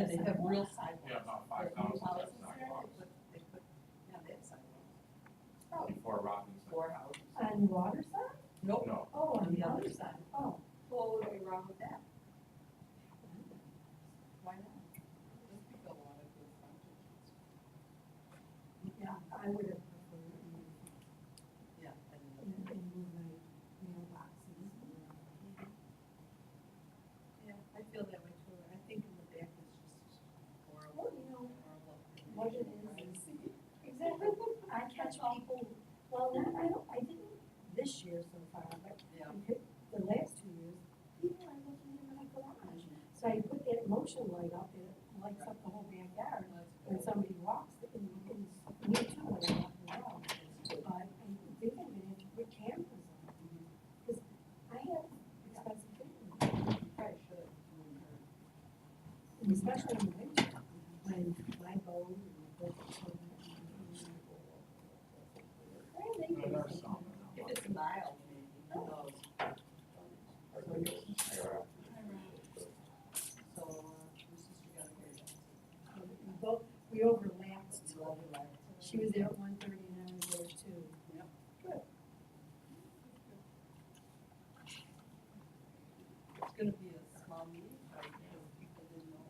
Yeah, they have real sidewalks. Yeah, about There's 5,000 houses there, sidewalks. they put, yeah, they have sidewalks. Oh, Before Robinson. 4 houses. on Waterside? Nope. No, Oh, On the other side. Oh. What would be wrong with that? Why not? Those people want to do frontage. Yeah, I would have preferred Yeah. and move my mailboxes. Yeah, I feel that way too. I think in the back is just horrible. Well, you know, Horrible. what it is. Exactly. I catch people, well, I didn't this year so far, but Yeah. the last 2 years, people are looking in my garage. So I put that motion light up, and it lights up the whole backyard. When somebody walks, and me too, when I walk around. But I think I'm gonna have to put cameras on, because I have expensive equipment, You probably should. and especially in the winter, when my boat and my boat. there's some. If it's mild, maybe, who knows? So, your sister got a great. We overlapped. Love you, right? She was there at 1:30 and I was there too. Yep. Good. It's gonna be a small meeting, right, because people didn't know.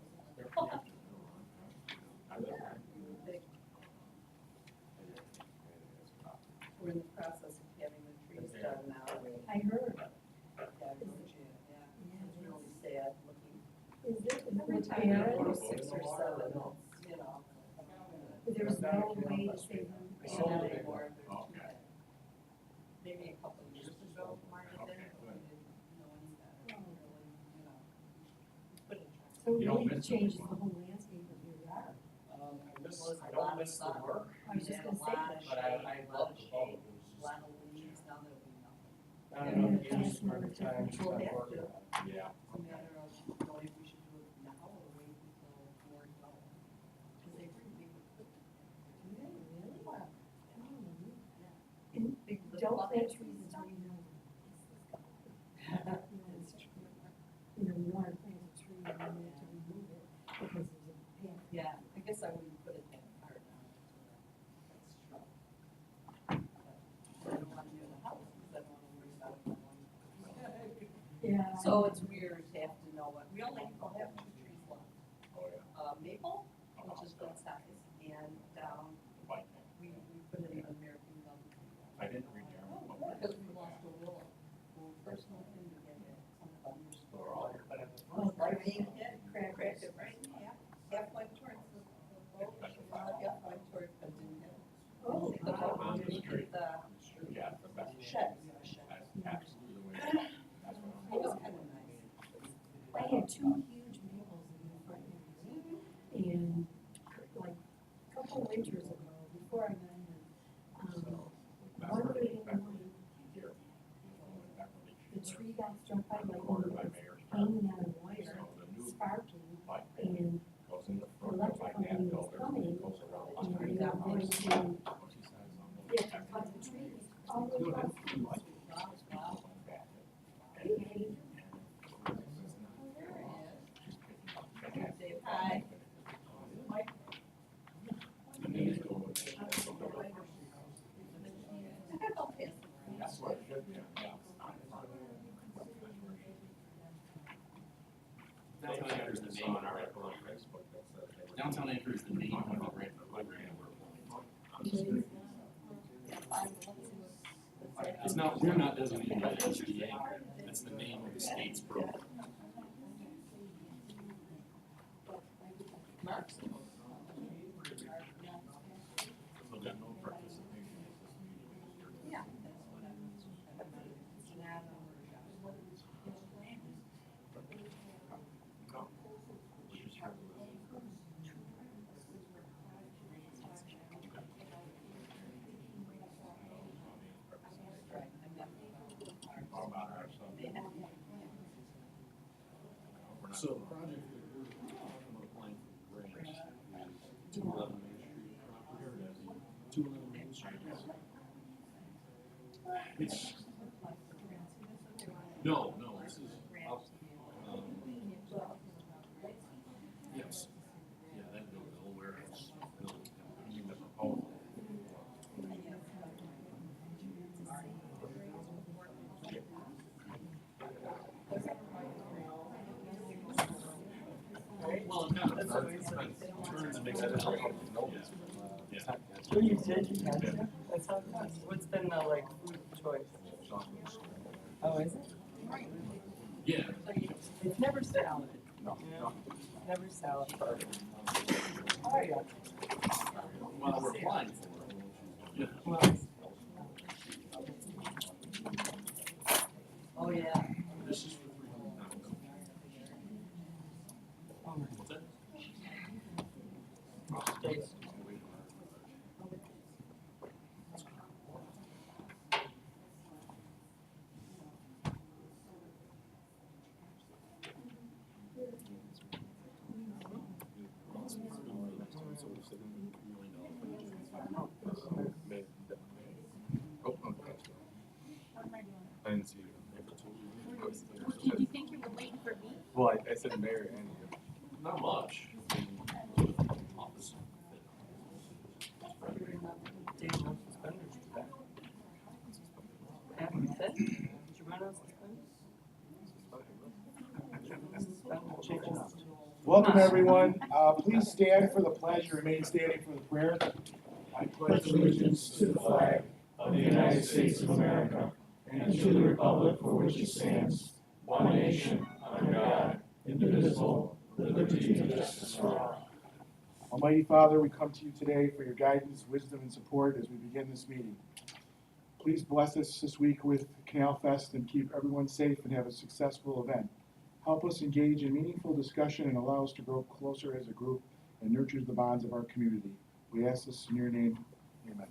You would think. We're in the process of having the trees done now. I heard. Yeah, it's really sad looking. Is there, Every time you go to 6 or 7, it's, you know. there's no way to save them. Not anymore, they're too Okay. bad. Maybe a couple of years ago, Mark did, but we didn't know any better, really, you know. Put it in track. So You don't it miss changes it. the whole landscape of your yard. I don't miss the work, I was just gonna say that. but I love the bulb. It A lot of leaves, now there'll be nothing. I don't know, if you just spend the time to We'll start have working to. on it. Yeah. It's a matter of knowing if we should do it now or wait until more dull. Cause they bring big equipment. Do they really? Wow. Oh, and Big don't lift plant buckets trees and until stuff. you know. It's true. You know, you wanna plant a tree and you have to remove it because there's a path. Yeah, I guess I wouldn't put it that hard now. That's true. But I don't want to do the house because I don't want to worry about it. Yeah. So it's weird to have to know what, we only will have 2 trees left. Oh, yeah. Maple, which is good size, and, White man. we put in an American gum. I didn't read your. Because we lost a willow. When we first moved in together, some thunderstorm. We're all. Lightning hit, cracked it right in half, half went towards the boat, half went towards, but didn't hit. Oh, The boat On the didn't street. hit the Yeah, the best. shed, we have a shed. That's absolutely. That's what I'm. It was kind of nice. I had 2 huge maples in the front yard. And like a couple winters ago, before I got here, That's one where day they- in the morning, here. the tree got struck by Recorded lightning, by it was Mayor's. hanging on a So wire, the new sparking, bike and goes in the the front, electric like company that, was goes coming, goes around. and they were going to, What's he says on the- they had to cut the trees all the way across the Like, street. wow, wow. They hated Say hi. Mike. I'll pass it around. That's what it should be, yeah. Downtown Anchor is the name of our Facebook that says they were- Downtown Anchor is the name of the brand. It's not, we're not designated as the anchor, that's the name of the state's program. Mark's. So got no participation in this meeting. Yeah, that's what I'm. It's not a workshop. No. We just have to listen. Right, I'm not. All about our stuff. They have. We're not- So the project that we're talking about applying for grants is 211 Main Street. Here it is, 211 Main Street. It's, no, this is, yes. makes That it is help. like notes from, Yeah. podcast. Oh, you did, you got to? That's how it goes. What's been the like food choice? Oh, is it? Yeah. It's never salad. No, You no. know? Never salad. Oh, yeah. Well, we're applying for it. Yeah. Well, Oh, yeah. This is for $300. What's that? Stays. Oh, okay. I didn't see you. Did you think you were waiting for me? Well, I said mayor and you. Not much. Opposite. Dave, no suspenders today. Happy set? Did you run out suspenders? Suspenders, changes. Welcome, everyone. Please stand for the pledge and remain standing for the prayer. I pledge allegiance to the flag of the United States of America and to the republic for which it stands, one nation, under God, indivisible, with liberty and justice for all. Almighty Father, we come to you today for your guidance, wisdom, and support as we begin this meeting. Please bless us this week with Canal Fest and keep everyone safe and have a successful event. Help us engage in meaningful discussion and allow us to grow closer as a group and nurture the bonds of our community. We ask this in your name. Amen.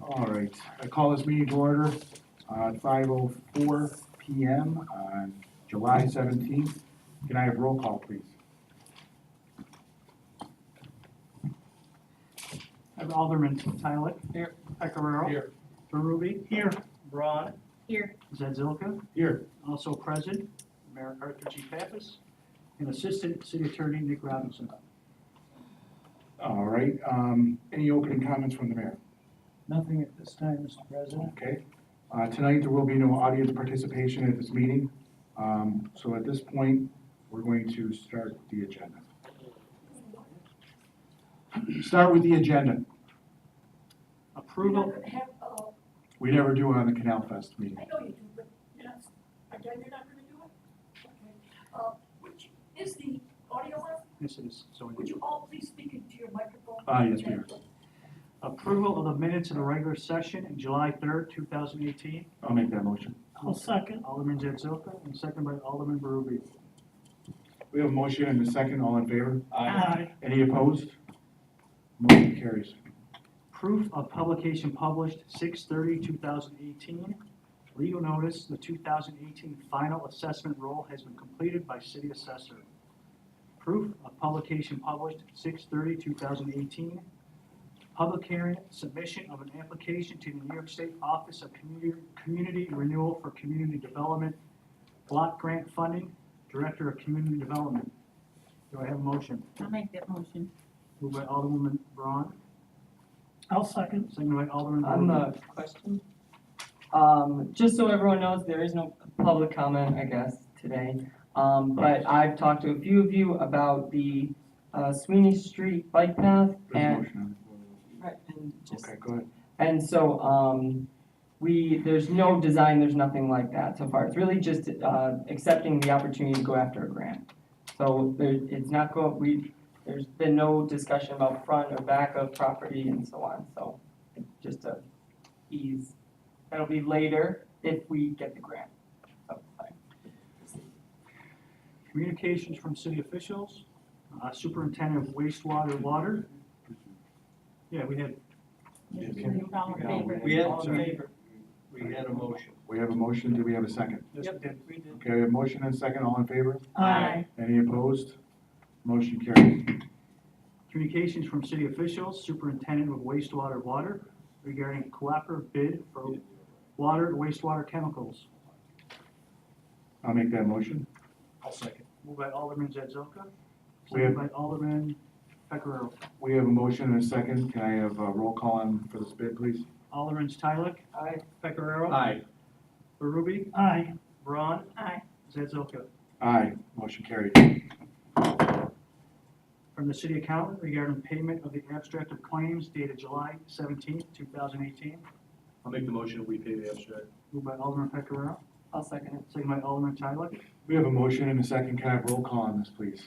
All right, I call this meeting to order at 5:04 PM on July 17th. Can I have roll call, please? I have Alderman Tyler. Here. Pecoraro. Here. Berube. Here. Braun. Here. Zadzilka. Here. Also present, Mayor Arthur G. Pappas, and Assistant City Attorney Nick Robinson. All right, any opening comments from the mayor? Nothing at this time, Mr. President. Okay. Tonight, there will be no audience participation at this meeting. So at this point, we're going to start the agenda. Start with the agenda. Approval, We never do it on the Canal Fest meeting. I know you do, but you're not, again, you're not gonna do it? Okay. Which is the audio on? this is, so Would you all please speak into your microphone? Yes, we are. approval of the minutes of the regular session in July 3rd, 2018. I'll make that motion. I'll second. Alderman Zadzilka, and second by Alderman Berube. We have a motion and a second. All in favor? Aye. Any opposed? Motion carries. Proof of publication published 6/30/2018. Legal notice, the 2018 final assessment roll has been completed by city assessor. Proof of publication published 6/30/2018. Public hearing, submission of an application to the New York State Office of Community Renewal for Community Development, block grant funding, Director of Community Development. Do I have a motion? I'll make that motion. Moved by Alderwoman Braun, I'll second. seconded by Alderman On Berube. the question, just so everyone knows, there is no public comment, I guess, today. But I've talked to a few of you about the Sweeney Street bike path There's a and. motion on Right, and it. just. Okay, go ahead. And so, there's no design, there's nothing like that so far. It's really just, accepting the opportunity to go after a grant. So it's not there's been no discussion about front or back of property and so on, so it's just a ease. That'll be later if we get the grant. So, fine. Communications from city officials, Superintendent of Wastewater Water. Yeah, we had, All in favor? We had all in favor. We had a motion. We have a motion. Do we have a second? yes, we did. We did. Okay, we have a motion and a second. All in favor? Aye. Any opposed? Motion carries. Communications from city officials, Superintendent of Wastewater Water regarding cooperative bid for water and wastewater chemicals. I'll make that motion. I'll second. Moved by Alderman Zadzilka, We have- seconded by Alderman Pecoraro. We have a motion and a second. Can I have a roll call on for this bid, please? Alderman Tyler. Aye. Pecoraro. Aye. Berube. Aye. Braun. Aye. Zazilka. Aye, motion carried. From the city accountant regarding payment of the abstract of claims dated July 17th, 2018. I'll make the motion that we pay the abstract. Moved by Alderman Pecoraro, I'll second it. second by Alderman Tyler. We have a motion and a second. Can I have roll call on this, please?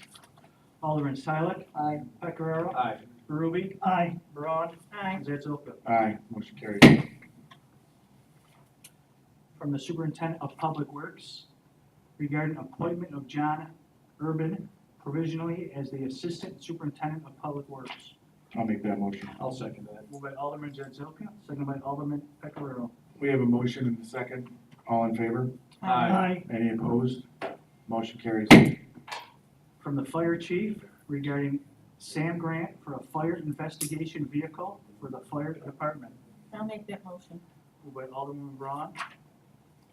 Alderman Tyler. Aye. Pecoraro. Aye. Berube. Aye. Braun. Aye. Zazilka. Aye, motion carried. From the superintendent of public works regarding appointment of John Urban provisionally as the assistant superintendent of public works. I'll make that motion. I'll second that. Moved by Alderman Zazilka, second by Alderman Pecoraro. We have a motion and a second. All in favor? Aye. Any opposed? Motion carries. From the fire chief regarding SAM grant for a fire investigation vehicle for the fire department. I'll make that motion. Moved by Alderman Braun,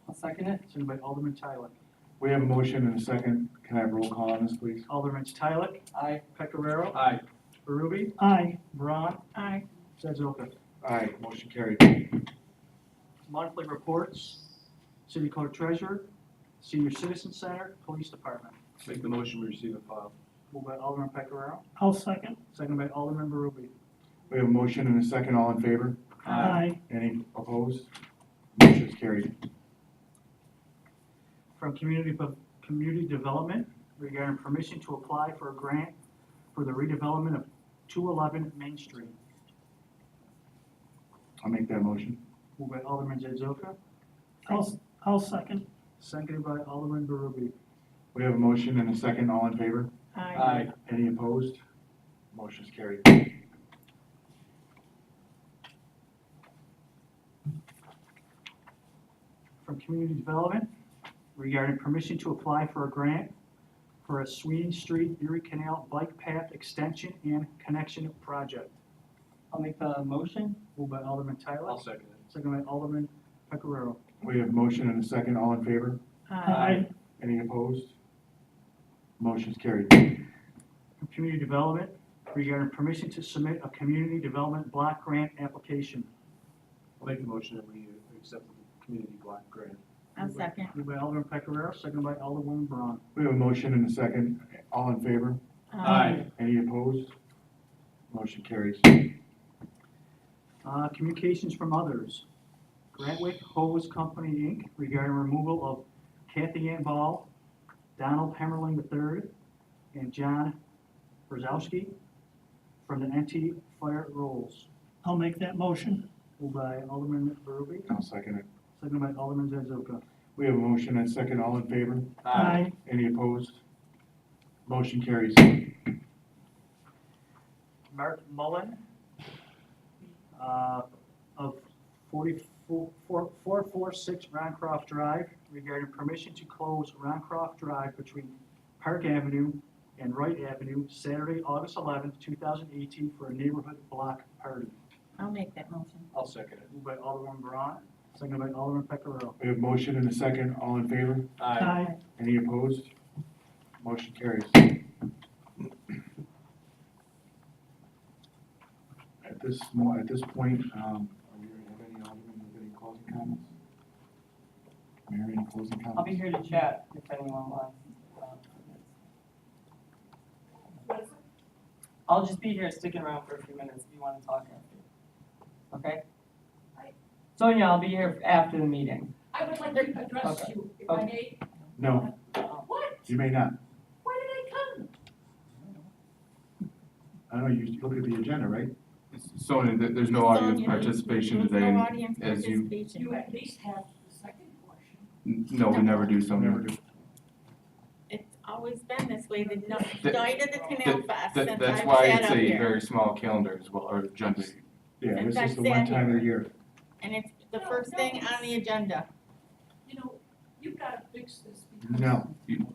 I'll second it. second by Alderman Tyler. We have a motion and a second. Can I have roll call on this, please? Alderman Tyler. Aye. Pecoraro. Aye. Berube. Aye. Braun. Aye. Zazilka. Aye, motion carried. Monthly reports, city clerk treasurer, senior citizen center, police department. Make the motion we receive and file. Moved by Alderman Pecoraro, I'll second. second by Alderman Berube. We have a motion and a second. All in favor? Aye. Any opposed? Motion is carried. From community development regarding permission to apply for a grant for the redevelopment of 211 Main Street. I'll make that motion. Moved by Alderman Zazilka, I'll second. seconded by Alderman Berube. We have a motion and a second. All in favor? Aye. Any opposed? Motion is carried. From community development regarding permission to apply for a grant for a Sweeney Street Erie Canal Bike Path Extension and Connection Project. I'll make the motion. Moved by Alderman Tyler, I'll second it. second by Alderman Pecoraro. We have a motion and a second. All in favor? Aye. Any opposed? Motion is carried. From community development regarding permission to submit a community development block grant application. I'll make the motion that we accept the community block grant. I'll second. Moved by Alderman Pecoraro, second by Alderwoman Braun. We have a motion and a second. All in favor? Any opposed? Motion carries. Communications from others. Grantwick Hose Company, Inc. regarding removal of Kathy Ann Ball, Donald Hemmerling III, and John Brzezowski from the NT fire rolls. I'll make that motion. Moved by Alderman Berube, I'll second it. second by Alderman Zazoka. We have a motion and a second. All in favor? Aye. Any opposed? Motion carries. Mark Mullen of 446 Roncroft Drive regarding permission to close Roncroft Drive between Park Avenue and Wright Avenue Saturday, August 11th, 2018 for a neighborhood block party. I'll make that motion. I'll second it. Moved by Alderman Braun, seconded by Alderman Pecoraro. We have a motion and a second. All in favor? Aye. Any opposed? Motion carries. At this point, are we going to have any aldermen with any closing comments? Mary, any closing comments? I'll be here to chat if anyone wants. I'll just be here sticking around for a few minutes if you want to talk after. Okay? Sonia, I'll be here after the meeting. I would like to address Okay. you, if I Okay. may. No, What? you may not. Why did I come? I don't know, you look at the agenda, right? Sonia, there's no audience Sonia, participation there's today. no and audience as you- participation. You at least have the second portion. No, we never do, Sonia. Never do. It's always been this way, the That- night of the Canal Fest, since That's I've why sat it's up a here. very small calendar as well, or agenda. Yeah, Since this I've is the sat one time of here. the year. And it's the first thing on the agenda. You know, you've got to fix this because. No. you can't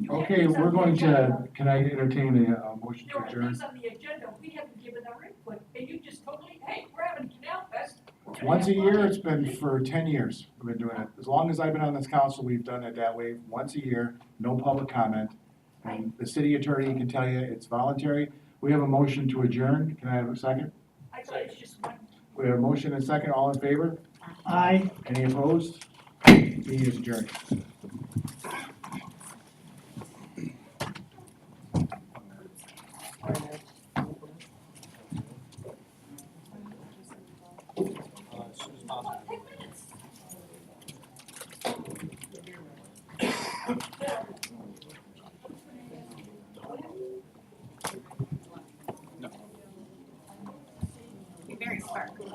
Okay, fix on we're the going agenda. to, can I entertain a motion There to are adjourn? things on the agenda, we haven't given our input, and you just totally, hey, we're having Canal Fest. we're gonna Once a have year, fun." it's been for 10 years, we've been doing it. As long as I've been on this council, we've done it that way, once a year, no public comment. And the city attorney can tell you it's voluntary. We have a motion to adjourn. Can I have a second? I thought it was just one. We have a motion and a second. All in favor? Aye. Any opposed? Meeting is adjourned. As soon as possible. You're very sparkly.